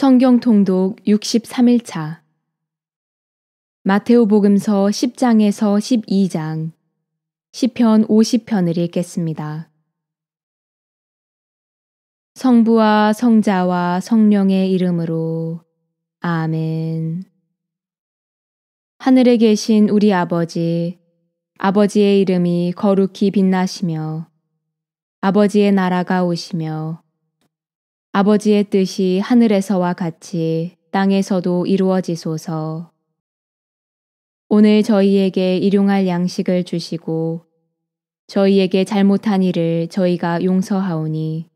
성경 통독 63일차 마테오복음서 10장에서 12장 시편 50편을 읽겠습니다. 성부와 성자와 성령의 이름으로 아멘. 하늘에 계신 우리 아버지, 아버지의 이름이 거룩히 빛나시며 아버지의 나라가 오시며 아버지의 뜻이 하늘에서와 같이 땅에서도 이루어지소서. 오늘 저희에게 일용할 양식을 주시고 저희에게 잘못한 일을 저희가 용서하오니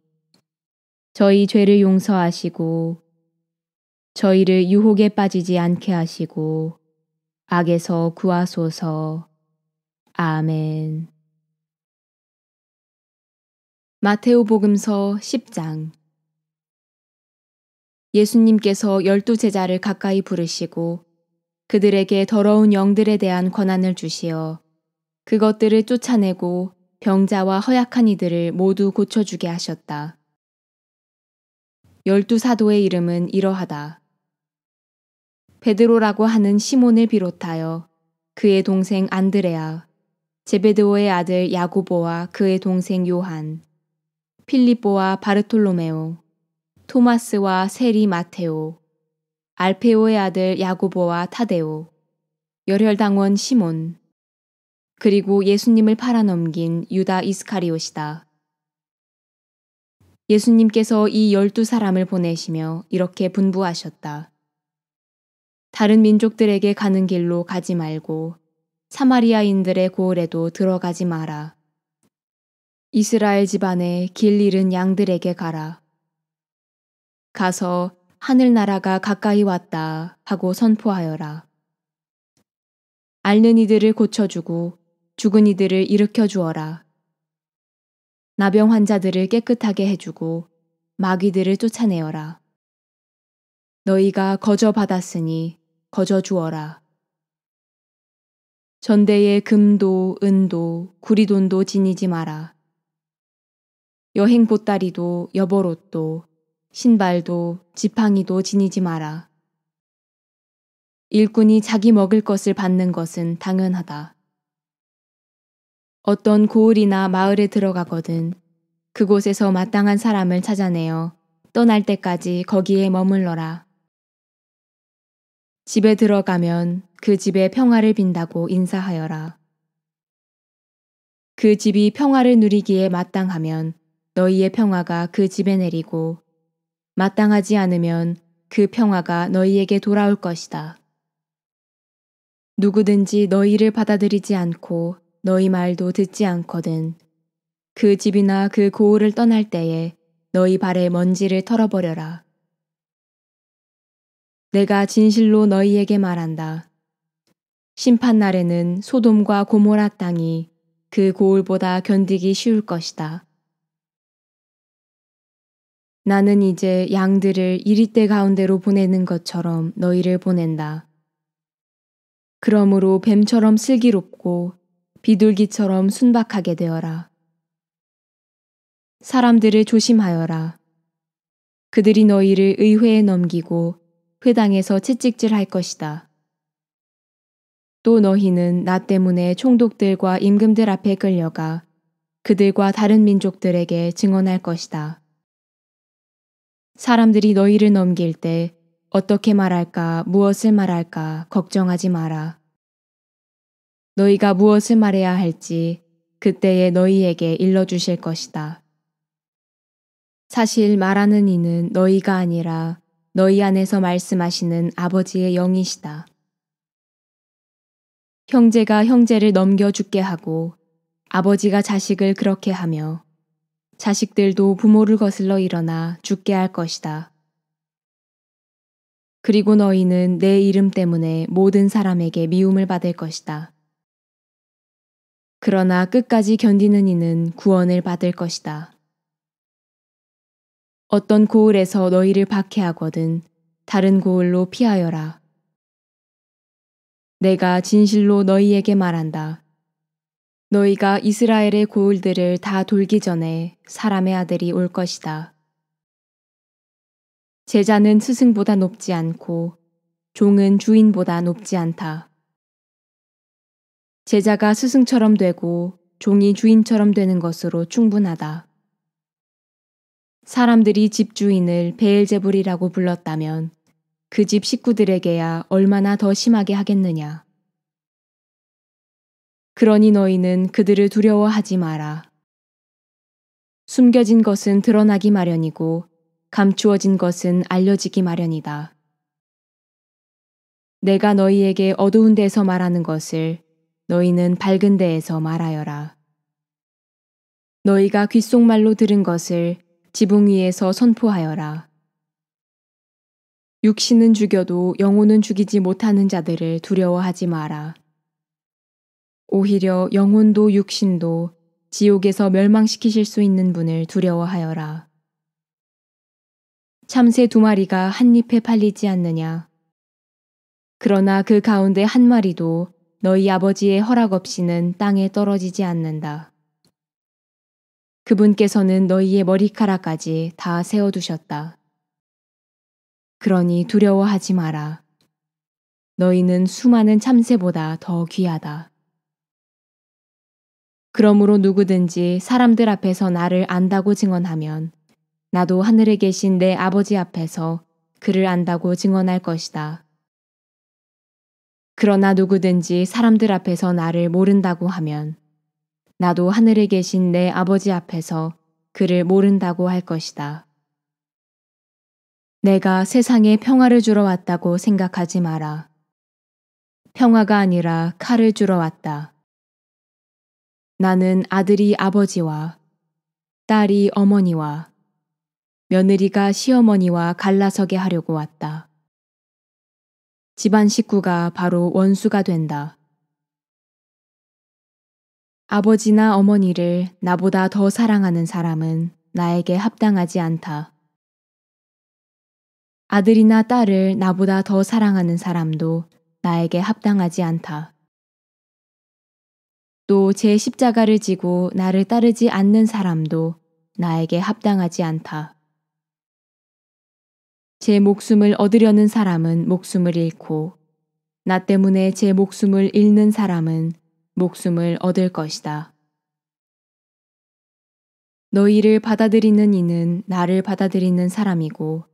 저희 죄를 용서하시고 저희를 유혹에 빠지지 않게 하시고 악에서 구하소서. 아멘. 마테오복음서 10장. 예수님께서 12제자를 가까이 부르시고 그들에게 더러운 영들에 대한 권한을 주시어 그것들을 쫓아내고 병자와 허약한 이들을 모두 고쳐주게 하셨다. 12사도의 이름은 이러하다. 베드로라고 하는 시몬을 비롯하여 그의 동생 안드레아, 제베드오의 아들 야고보와 그의 동생 요한, 필립보와 바르톨로메오, 토마스와 세리 마테오, 알페오의 아들 야고보와 타데오, 열혈당원 시몬, 그리고 예수님을 팔아넘긴 유다 이스카리옷이다. 예수님께서 이 12사람을 보내시며 이렇게 분부하셨다. 다른 민족들에게 가는 길로 가지 말고 사마리아인들의 고을에도 들어가지 마라. 이스라엘 집안에 길 잃은 양들에게 가라. 가서 하늘나라가 가까이 왔다 하고 선포하여라. 앓는 이들을 고쳐주고 죽은 이들을 일으켜 주어라. 나병 환자들을 깨끗하게 해주고 마귀들을 쫓아내어라. 너희가 거저 받았으니 거저 주어라. 전대에 금도 은도 구리돈도 지니지 마라. 여행 보따리도 여벌옷도 신발도 지팡이도 지니지 마라. 일꾼이 자기 먹을 것을 받는 것은 당연하다. 어떤 고을이나 마을에 들어가거든 그곳에서 마땅한 사람을 찾아내어 떠날 때까지 거기에 머물러라. 집에 들어가면 그 집에 평화를 빈다고 인사하여라. 그 집이 평화를 누리기에 마땅하면 너희의 평화가 그 집에 내리고 마땅하지 않으면 그 평화가 너희에게 돌아올 것이다. 누구든지 너희를 받아들이지 않고 너희 말도 듣지 않거든 그 집이나 그 고을을 떠날 때에 너희 발에 먼지를 털어버려라. 내가 진실로 너희에게 말한다. 심판날에는 소돔과 고모라 땅이 그 고을보다 견디기 쉬울 것이다. 나는 이제 양들을 이리떼 가운데로 보내는 것처럼 너희를 보낸다. 그러므로 뱀처럼 슬기롭고 비둘기처럼 순박하게 되어라. 사람들을 조심하여라. 그들이 너희를 의회에 넘기고 회당에서 채찍질할 것이다. 또 너희는 나 때문에 총독들과 임금들 앞에 끌려가 그들과 다른 민족들에게 증언할 것이다. 사람들이 너희를 넘길 때 어떻게 말할까 무엇을 말할까 걱정하지 마라. 너희가 무엇을 말해야 할지 그때에 너희에게 일러주실 것이다. 사실 말하는 이는 너희가 아니라 너희 안에서 말씀하시는 아버지의 영이시다. 형제가 형제를 넘겨 죽게 하고 아버지가 자식을 그렇게 하며 자식들도 부모를 거슬러 일어나 죽게 할 것이다. 그리고 너희는 내 이름 때문에 모든 사람에게 미움을 받을 것이다. 그러나 끝까지 견디는 이는 구원을 받을 것이다. 어떤 고을에서 너희를 박해하거든 다른 고을로 피하여라. 내가 진실로 너희에게 말한다. 너희가 이스라엘의 고을들을 다 돌기 전에 사람의 아들이 올 것이다. 제자는 스승보다 높지 않고 종은 주인보다 높지 않다. 제자가 스승처럼 되고 종이 주인처럼 되는 것으로 충분하다. 사람들이 집주인을 베엘제불이라고 불렀다면 그 집 식구들에게야 얼마나 더 심하게 하겠느냐. 그러니 너희는 그들을 두려워하지 마라. 숨겨진 것은 드러나기 마련이고 감추어진 것은 알려지기 마련이다. 내가 너희에게 어두운 데서 말하는 것을 너희는 밝은 데에서 말하여라. 너희가 귓속말로 들은 것을 지붕 위에서 선포하여라. 육신은 죽여도 영혼은 죽이지 못하는 자들을 두려워하지 마라. 오히려 영혼도 육신도 지옥에서 멸망시키실 수 있는 분을 두려워하여라. 참새 2마리가 한 잎에 팔리지 않느냐. 그러나 그 가운데 한 마리도 너희 아버지의 허락 없이는 땅에 떨어지지 않는다. 그분께서는 너희의 머리카락까지 다 세워두셨다. 그러니 두려워하지 마라. 너희는 수많은 참새보다 더 귀하다. 그러므로 누구든지 사람들 앞에서 나를 안다고 증언하면 나도 하늘에 계신 내 아버지 앞에서 그를 안다고 증언할 것이다. 그러나 누구든지 사람들 앞에서 나를 모른다고 하면 나도 하늘에 계신 내 아버지 앞에서 그를 모른다고 할 것이다. 내가 세상에 평화를 주러 왔다고 생각하지 마라. 평화가 아니라 칼을 주러 왔다. 나는 아들이 아버지와 딸이 어머니와 며느리가 시어머니와 갈라서게 하려고 왔다. 집안 식구가 바로 원수가 된다. 아버지나 어머니를 나보다 더 사랑하는 사람은 나에게 합당하지 않다. 아들이나 딸을 나보다 더 사랑하는 사람도 나에게 합당하지 않다. 또 제 십자가를 지고 나를 따르지 않는 사람도 나에게 합당하지 않다. 제 목숨을 얻으려는 사람은 목숨을 잃고 나 때문에 제 목숨을 잃는 사람은 목숨을 얻을 것이다. 너희를 받아들이는 이는 나를 받아들이는 사람이고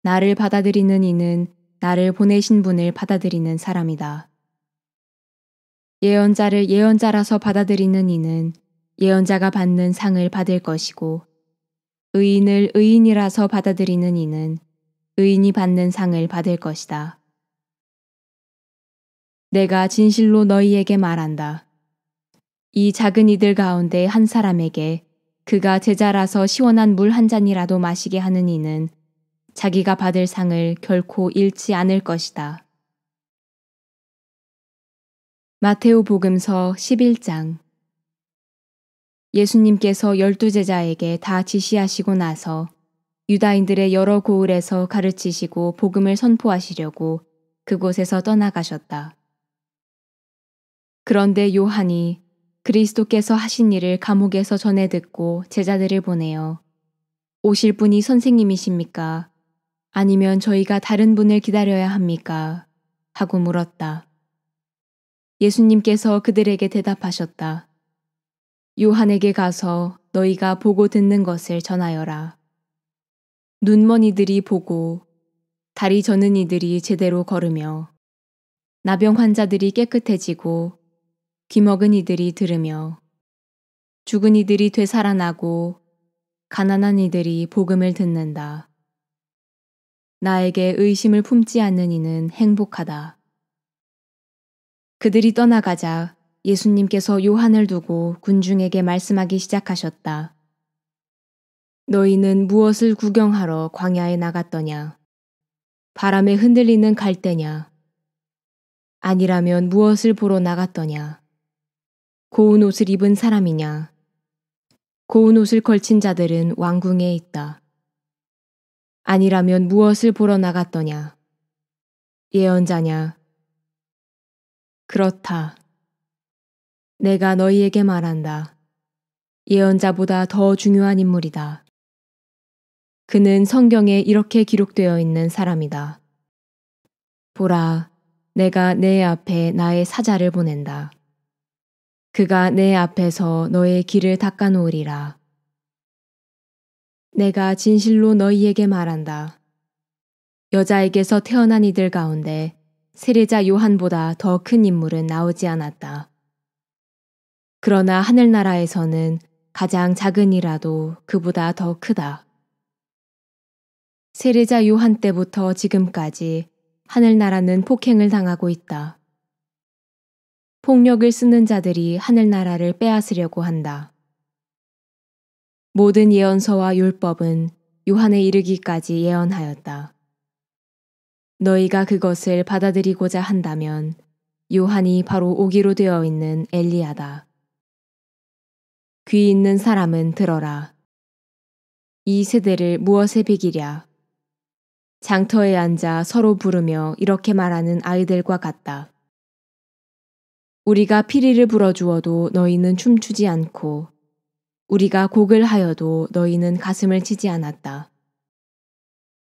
나를 받아들이는 이는 나를 보내신 분을 받아들이는 사람이다. 예언자를 예언자라서 받아들이는 이는 예언자가 받는 상을 받을 것이고 의인을 의인이라서 받아들이는 이는 의인이 받는 상을 받을 것이다. 내가 진실로 너희에게 말한다. 이 작은 이들 가운데 한 사람에게 그가 제자라서 시원한 물 한 잔이라도 마시게 하는 이는 자기가 받을 상을 결코 잃지 않을 것이다. 마테오 복음서 11장. 예수님께서 12제자에게 다 지시하시고 나서 유다인들의 여러 고을에서 가르치시고 복음을 선포하시려고 그곳에서 떠나가셨다. 그런데 요한이 그리스도께서 하신 일을 감옥에서 전해 듣고 제자들을 보내어 오실 분이 선생님이십니까? 아니면 저희가 다른 분을 기다려야 합니까? 하고 물었다. 예수님께서 그들에게 대답하셨다. 요한에게 가서 너희가 보고 듣는 것을 전하여라. 눈먼 이들이 보고 다리 저는 이들이 제대로 걸으며 나병 환자들이 깨끗해지고 귀먹은 이들이 들으며 죽은 이들이 되살아나고 가난한 이들이 복음을 듣는다. 나에게 의심을 품지 않는 이는 행복하다. 그들이 떠나가자 예수님께서 요한을 두고 군중에게 말씀하기 시작하셨다. 너희는 무엇을 구경하러 광야에 나갔더냐? 바람에 흔들리는 갈대냐? 아니라면 무엇을 보러 나갔더냐? 고운 옷을 입은 사람이냐? 고운 옷을 걸친 자들은 왕궁에 있다. 아니라면 무엇을 보러 나갔더냐? 예언자냐? 그렇다. 내가 너희에게 말한다. 예언자보다 더 중요한 인물이다. 그는 성경에 이렇게 기록되어 있는 사람이다. 보라, 내가 내 앞에 나의 사자를 보낸다. 그가 내 앞에서 너의 길을 닦아놓으리라. 내가 진실로 너희에게 말한다. 여자에게서 태어난 이들 가운데 세례자 요한보다 더 큰 인물은 나오지 않았다. 그러나 하늘나라에서는 가장 작은 이라도 그보다 더 크다. 세례자 요한 때부터 지금까지 하늘나라는 폭행을 당하고 있다. 폭력을 쓰는 자들이 하늘나라를 빼앗으려고 한다. 모든 예언서와 율법은 요한에 이르기까지 예언하였다. 너희가 그것을 받아들이고자 한다면 요한이 바로 오기로 되어 있는 엘리야다. 귀 있는 사람은 들어라. 이 세대를 무엇에 비기랴? 장터에 앉아 서로 부르며 이렇게 말하는 아이들과 같다. 우리가 피리를 불어주어도 너희는 춤추지 않고 우리가 곡을 하여도 너희는 가슴을 치지 않았다.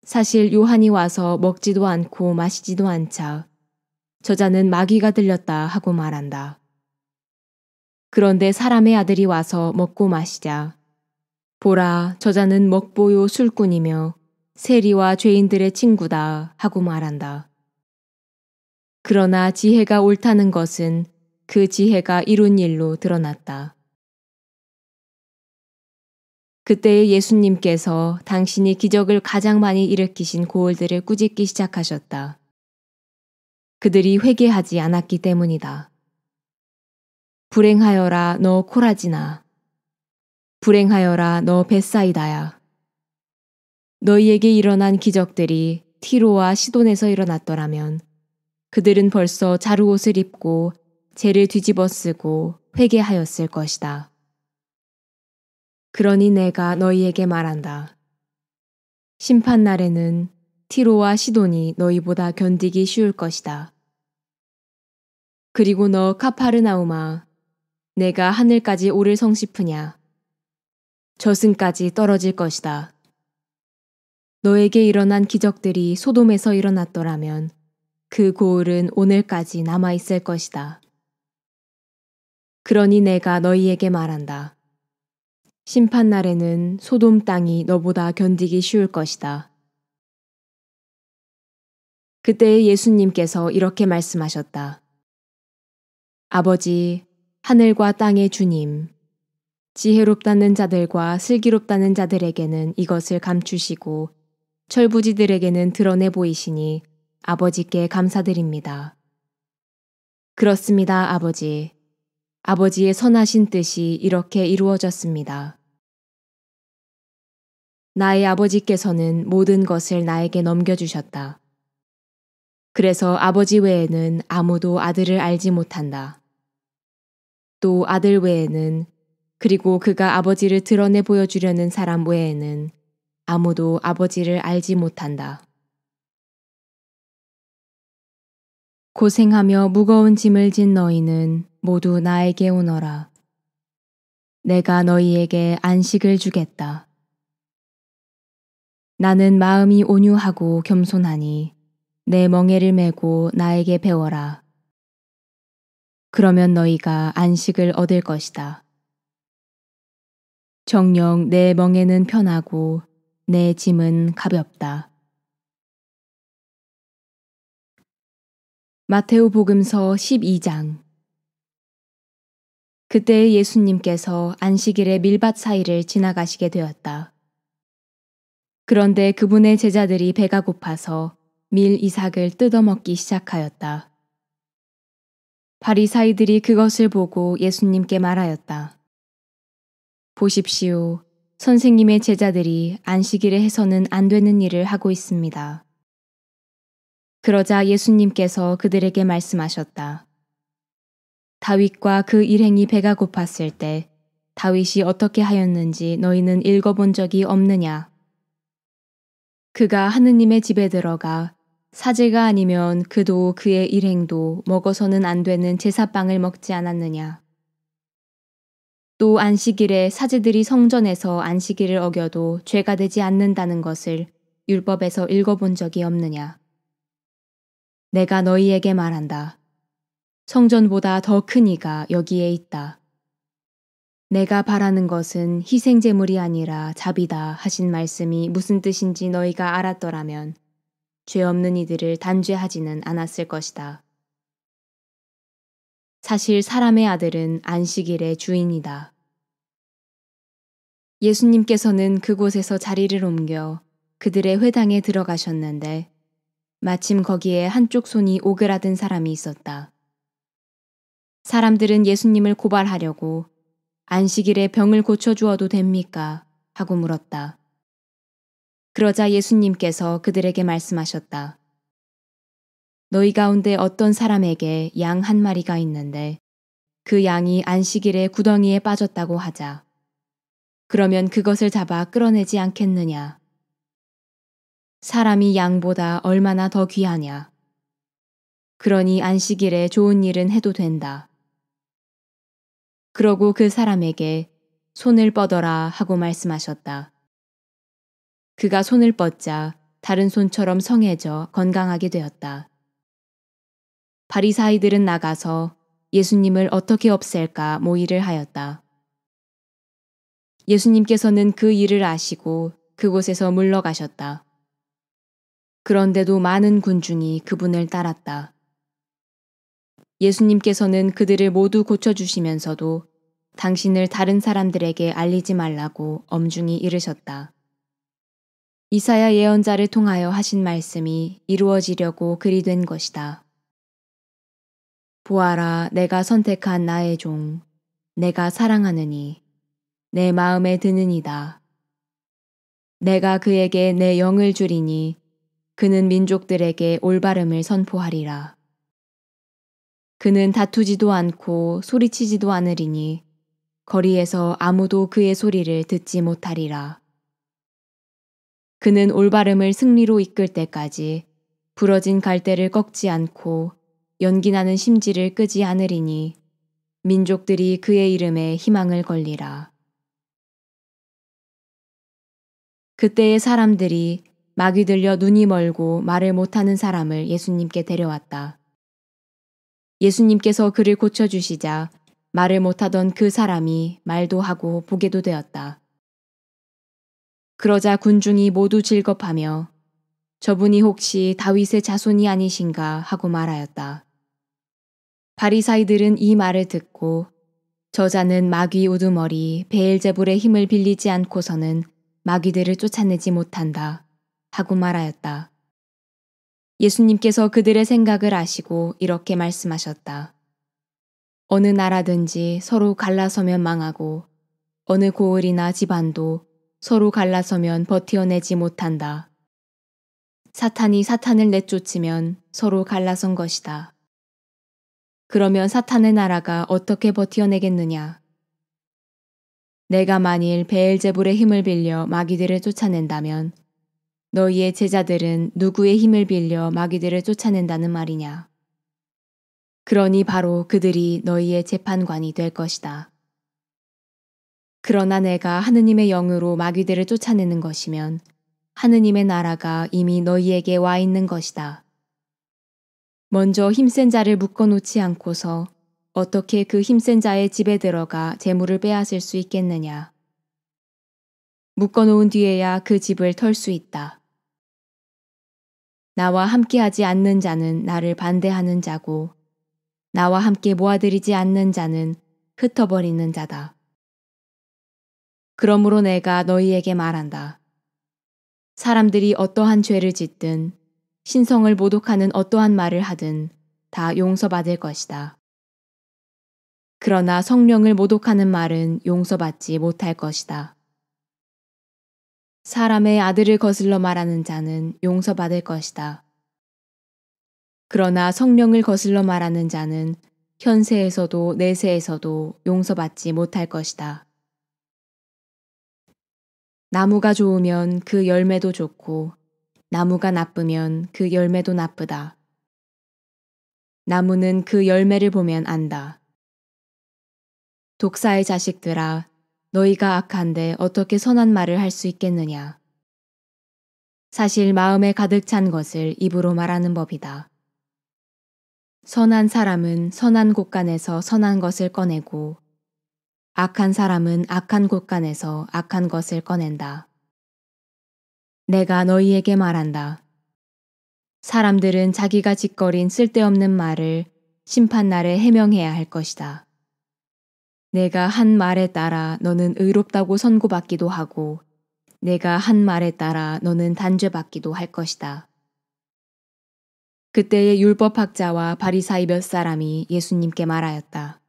사실 요한이 와서 먹지도 않고 마시지도 않자 저자는 마귀가 들렸다 하고 말한다. 그런데 사람의 아들이 와서 먹고 마시자 보라, 저자는 먹보요 술꾼이며 세리와 죄인들의 친구다 하고 말한다. 그러나 지혜가 옳다는 것은 그 지혜가 이룬 일로 드러났다. 그때의 예수님께서 당신이 기적을 가장 많이 일으키신 고을들을 꾸짖기 시작하셨다. 그들이 회개하지 않았기 때문이다. 불행하여라 너 코라지나. 불행하여라 너 벳사이다야. 너희에게 일어난 기적들이 티로와 시돈에서 일어났더라면 그들은 벌써 자루옷을 입고 죄를 뒤집어 쓰고 회개하였을 것이다. 그러니 내가 너희에게 말한다. 심판날에는 티로와 시돈이 너희보다 견디기 쉬울 것이다. 그리고 너 카파르나우마, 내가 하늘까지 오를 성시프냐? 저승까지 떨어질 것이다. 너에게 일어난 기적들이 소돔에서 일어났더라면 그 고을은 오늘까지 남아있을 것이다. 그러니 내가 너희에게 말한다. 심판날에는 소돔 땅이 너보다 견디기 쉬울 것이다. 그때 예수님께서 이렇게 말씀하셨다. 아버지, 하늘과 땅의 주님, 지혜롭다는 자들과 슬기롭다는 자들에게는 이것을 감추시고 철부지들에게는 드러내 보이시니 아버지께 감사드립니다. 그렇습니다, 아버지. 아버지의 선하신 뜻이 이렇게 이루어졌습니다. 나의 아버지께서는 모든 것을 나에게 넘겨주셨다. 그래서 아버지 외에는 아무도 아들을 알지 못한다. 또 아들 외에는 그리고 그가 아버지를 드러내 보여주려는 사람 외에는 아무도 아버지를 알지 못한다. 고생하며 무거운 짐을 진 너희는 모두 나에게 오너라. 내가 너희에게 안식을 주겠다. 나는 마음이 온유하고 겸손하니 내 멍에를 메고 나에게 배워라. 그러면 너희가 안식을 얻을 것이다. 정녕 내 멍에는 편하고 내 짐은 가볍다. 마테오복음서 12장. 그때 예수님께서 안식일의 밀밭 사이를 지나가시게 되었다. 그런데 그분의 제자들이 배가 고파서 밀 이삭을 뜯어먹기 시작하였다. 바리사이들이 그것을 보고 예수님께 말하였다. 보십시오. 선생님의 제자들이 안식일에 해서는 안 되는 일을 하고 있습니다. 그러자 예수님께서 그들에게 말씀하셨다. 다윗과 그 일행이 배가 고팠을 때 다윗이 어떻게 하였는지 너희는 읽어본 적이 없느냐? 그가 하느님의 집에 들어가 사제가 아니면 그도 그의 일행도 먹어서는 안 되는 제사빵을 먹지 않았느냐? 또 안식일에 사제들이 성전에서 안식일을 어겨도 죄가 되지 않는다는 것을 율법에서 읽어본 적이 없느냐? 내가 너희에게 말한다. 성전보다 더 큰 이가 여기에 있다. 내가 바라는 것은 희생제물이 아니라 자비다 하신 말씀이 무슨 뜻인지 너희가 알았더라면 죄 없는 이들을 단죄하지는 않았을 것이다. 사실 사람의 아들은 안식일의 주인이다. 예수님께서는 그곳에서 자리를 옮겨 그들의 회당에 들어가셨는데 마침 거기에 한쪽 손이 오그라든 사람이 있었다. 사람들은 예수님을 고발하려고 안식일에 병을 고쳐주어도 됩니까? 하고 물었다. 그러자 예수님께서 그들에게 말씀하셨다. 너희 가운데 어떤 사람에게 양 한 마리가 있는데 그 양이 안식일에 구덩이에 빠졌다고 하자. 그러면 그것을 잡아 끌어내지 않겠느냐? 사람이 양보다 얼마나 더 귀하냐? 그러니 안식일에 좋은 일은 해도 된다. 그러고 그 사람에게 손을 뻗어라 하고 말씀하셨다. 그가 손을 뻗자 다른 손처럼 성해져 건강하게 되었다. 바리사이들은 나가서 예수님을 어떻게 없앨까 모의를 하였다. 예수님께서는 그 일을 아시고 그곳에서 물러가셨다. 그런데도 많은 군중이 그분을 따랐다. 예수님께서는 그들을 모두 고쳐주시면서도 당신을 다른 사람들에게 알리지 말라고 엄중히 이르셨다. 이사야 예언자를 통하여 하신 말씀이 이루어지려고 그리 된 것이다. 보아라, 내가 선택한 나의 종, 내가 사랑하느니, 내 마음에 드느니다. 내가 그에게 내 영을 주리니 그는 민족들에게 올바름을 선포하리라. 그는 다투지도 않고 소리치지도 않으리니 거리에서 아무도 그의 소리를 듣지 못하리라. 그는 올바름을 승리로 이끌 때까지 부러진 갈대를 꺾지 않고 연기나는 심지를 끄지 않으리니 민족들이 그의 이름에 희망을 걸리라. 그때의 사람들이 막이 들려 눈이 멀고 말을 못하는 사람을 예수님께 데려왔다. 예수님께서 그를 고쳐주시자 말을 못하던 그 사람이 말도 하고 보게도 되었다. 그러자 군중이 모두 질겁하며 저분이 혹시 다윗의 자손이 아니신가 하고 말하였다. 바리사이들은 이 말을 듣고 저자는 마귀 우두머리 베엘제불의 힘을 빌리지 않고서는 마귀들을 쫓아내지 못한다 하고 말하였다. 예수님께서 그들의 생각을 아시고 이렇게 말씀하셨다. 어느 나라든지 서로 갈라서면 망하고 어느 고을이나 집안도 서로 갈라서면 버티어내지 못한다. 사탄이 사탄을 내쫓으면 서로 갈라선 것이다. 그러면 사탄의 나라가 어떻게 버티어내겠느냐? 내가 만일 베엘제불의 힘을 빌려 마귀들을 쫓아낸다면 너희의 제자들은 누구의 힘을 빌려 마귀들을 쫓아낸다는 말이냐? 그러니 바로 그들이 너희의 재판관이 될 것이다. 그러나 내가 하느님의 영으로 마귀들을 쫓아내는 것이면 하느님의 나라가 이미 너희에게 와 있는 것이다. 먼저 힘센 자를 묶어놓지 않고서 어떻게 그 힘센 자의 집에 들어가 재물을 빼앗을 수 있겠느냐. 묶어놓은 뒤에야 그 집을 털 수 있다. 나와 함께하지 않는 자는 나를 반대하는 자고 나와 함께 모아들이지 않는 자는 흩어버리는 자다. 그러므로 내가 너희에게 말한다. 사람들이 어떠한 죄를 짓든 신성을 모독하는 어떠한 말을 하든 다 용서받을 것이다. 그러나 성령을 모독하는 말은 용서받지 못할 것이다. 사람의 아들을 거슬러 말하는 자는 용서받을 것이다. 그러나 성령을 거슬러 말하는 자는 현세에서도 내세에서도 용서받지 못할 것이다. 나무가 좋으면 그 열매도 좋고 나무가 나쁘면 그 열매도 나쁘다. 나무는 그 열매를 보면 안다. 독사의 자식들아, 너희가 악한데 어떻게 선한 말을 할 수 있겠느냐. 사실 마음에 가득 찬 것을 입으로 말하는 법이다. 선한 사람은 선한 곳간에서 선한 것을 꺼내고 악한 사람은 악한 곳간에서 악한 것을 꺼낸다. 내가 너희에게 말한다. 사람들은 자기가 짓거린 쓸데없는 말을 심판날에 해명해야 할 것이다. 내가 한 말에 따라 너는 의롭다고 선고받기도 하고 내가 한 말에 따라 너는 단죄받기도 할 것이다. 그때의 율법학자와 바리사이 몇 사람이 예수님께 말하였다.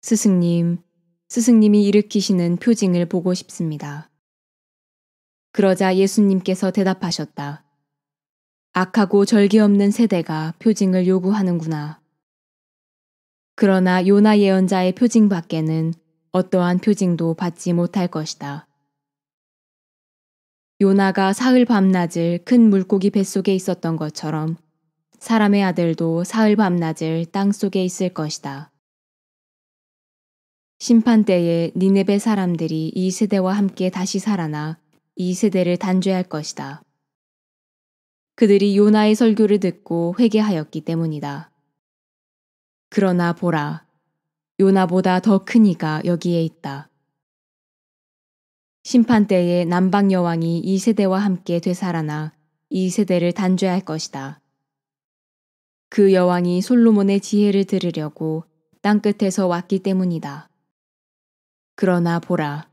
스승님, 스승님이 일으키시는 표징을 보고 싶습니다. 그러자 예수님께서 대답하셨다. 악하고 절개 없는 세대가 표징을 요구하는구나. 그러나 요나 예언자의 표징 밖에는 어떠한 표징도 받지 못할 것이다. 요나가 사흘 밤낮을 큰 물고기 뱃속에 있었던 것처럼 사람의 아들도 사흘 밤낮을 땅속에 있을 것이다. 심판 때에 니네베 사람들이 이 세대와 함께 다시 살아나 이 세대를 단죄할 것이다. 그들이 요나의 설교를 듣고 회개하였기 때문이다. 그러나 보라, 요나보다 더 큰 이가 여기에 있다. 심판 때에 남방 여왕이 이 세대와 함께 되살아나 이 세대를 단죄할 것이다. 그 여왕이 솔로몬의 지혜를 들으려고 땅끝에서 왔기 때문이다. 그러나 보라,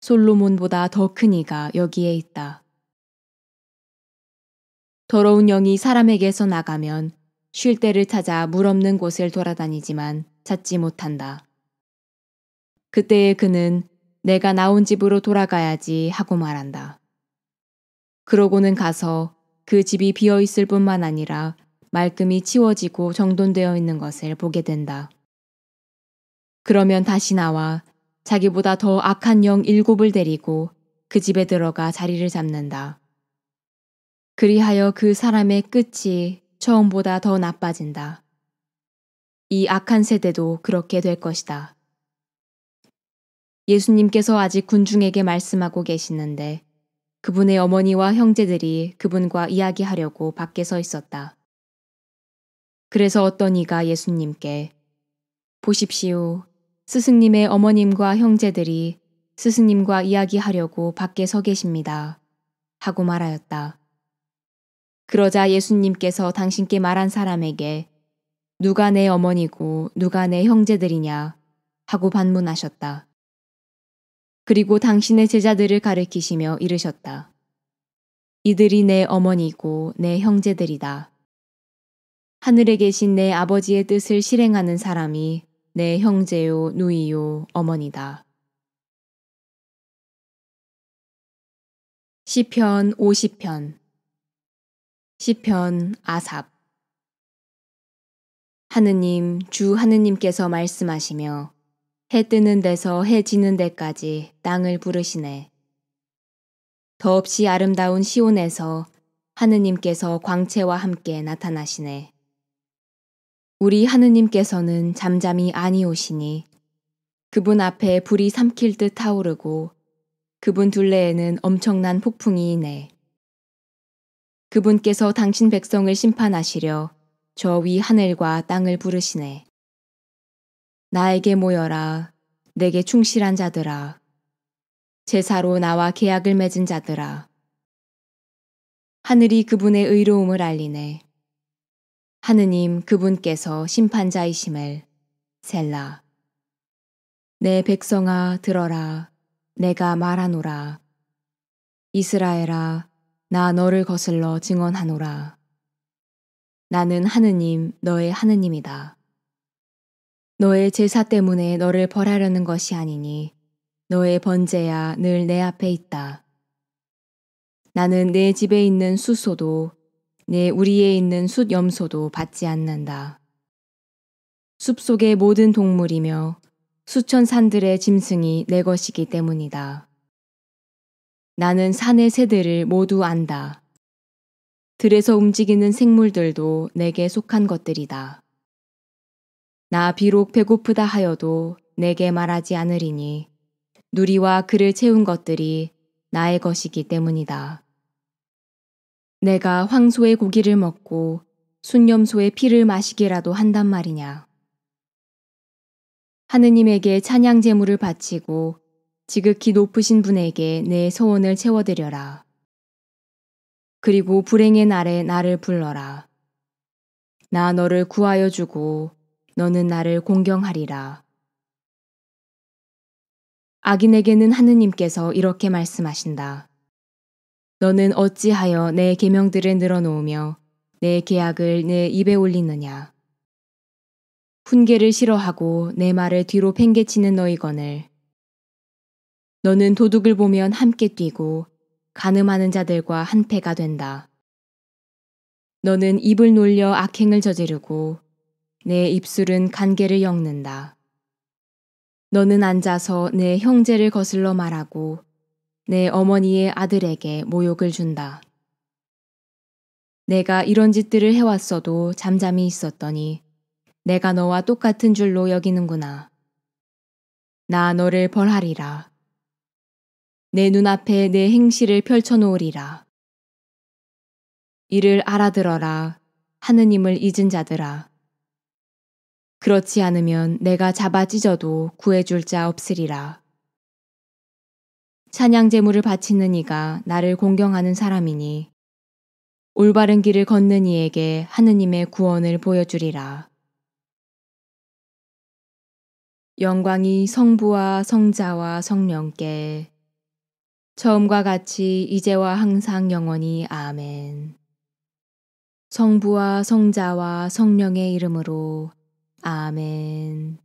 솔로몬보다 더 큰 이가 여기에 있다. 더러운 영이 사람에게서 나가면 쉴 때를 찾아 물 없는 곳을 돌아다니지만 찾지 못한다. 그때에 그는 내가 나온 집으로 돌아가야지 하고 말한다. 그러고는 가서 그 집이 비어 있을 뿐만 아니라 말끔히 치워지고 정돈되어 있는 것을 보게 된다. 그러면 다시 나와 자기보다 더 악한 영 7을 데리고 그 집에 들어가 자리를 잡는다. 그리하여 그 사람의 끝이 처음보다 더 나빠진다. 이 악한 세대도 그렇게 될 것이다. 예수님께서 아직 군중에게 말씀하고 계시는데 그분의 어머니와 형제들이 그분과 이야기하려고 밖에 서 있었다. 그래서 어떤 이가 예수님께 보십시오. 스승님의 어머님과 형제들이 스승님과 이야기하려고 밖에 서 계십니다. 하고 말하였다. 그러자 예수님께서 당신께 말한 사람에게 누가 내 어머니고 누가 내 형제들이냐 하고 반문하셨다. 그리고 당신의 제자들을 가리키시며 이르셨다. 이들이 내 어머니고 내 형제들이다. 하늘에 계신 내 아버지의 뜻을 실행하는 사람이 내 형제요 누이요 어머니다. 시편 50편 시편 아삽 하느님 주 하느님께서 말씀하시며 해 뜨는 데서 해 지는 데까지 땅을 부르시네. 더없이 아름다운 시온에서 하느님께서 광채와 함께 나타나시네. 우리 하느님께서는 잠잠히 아니오시니 그분 앞에 불이 삼킬 듯 타오르고 그분 둘레에는 엄청난 폭풍이 있네. 그분께서 당신 백성을 심판하시려 저 위 하늘과 땅을 부르시네. 나에게 모여라, 내게 충실한 자들아. 제사로 나와 계약을 맺은 자들아. 하늘이 그분의 의로움을 알리네. 하느님 그분께서 심판자이심을 셀라. 내 백성아 들어라. 내가 말하노라. 이스라엘아 나 너를 거슬러 증언하노라. 나는 하느님 너의 하느님이다. 너의 제사 때문에 너를 벌하려는 것이 아니니 너의 번제야 늘 내 앞에 있다. 나는 내 집에 있는 숫소도 내 우리에 있는 숫염소도 받지 않는다. 숲속의 모든 동물이며 수천 산들의 짐승이 내 것이기 때문이다. 나는 산의 새들을 모두 안다. 들에서 움직이는 생물들도 내게 속한 것들이다. 나 비록 배고프다 하여도 내게 말하지 않으리니 누리와 그를 채운 것들이 나의 것이기 때문이다. 내가 황소의 고기를 먹고 순념소의 피를 마시기라도 한단 말이냐. 하느님에게 찬양 제물을 바치고 지극히 높으신 분에게 내 소원을 채워드려라. 그리고 불행의 날에 나를 불러라. 나 너를 구하여 주고 너는 나를 공경하리라. 악인에게는 하느님께서 이렇게 말씀하신다. 너는 어찌하여 내 계명들을 늘어놓으며 내 계약을 내 입에 올리느냐. 훈계를 싫어하고 내 말을 뒤로 팽개치는 너희거늘. 너는 도둑을 보면 함께 뛰고 간음하는 자들과 한패가 된다. 너는 입을 놀려 악행을 저지르고 내 입술은 간계를 엮는다. 너는 앉아서 내 형제를 거슬러 말하고 내 어머니의 아들에게 모욕을 준다. 내가 이런 짓들을 해왔어도 잠잠히 있었더니 내가 너와 똑같은 줄로 여기는구나. 나 너를 벌하리라. 내 눈앞에 내 행실을 펼쳐놓으리라. 이를 알아들어라. 하느님을 잊은 자들아. 그렇지 않으면 내가 잡아 찢어도 구해줄 자 없으리라. 찬양 제물을 바치는 이가 나를 공경하는 사람이니 올바른 길을 걷는 이에게 하느님의 구원을 보여주리라. 영광이 성부와 성자와 성령께 처음과 같이 이제와 항상 영원히 아멘. 성부와 성자와 성령의 이름으로 아멘.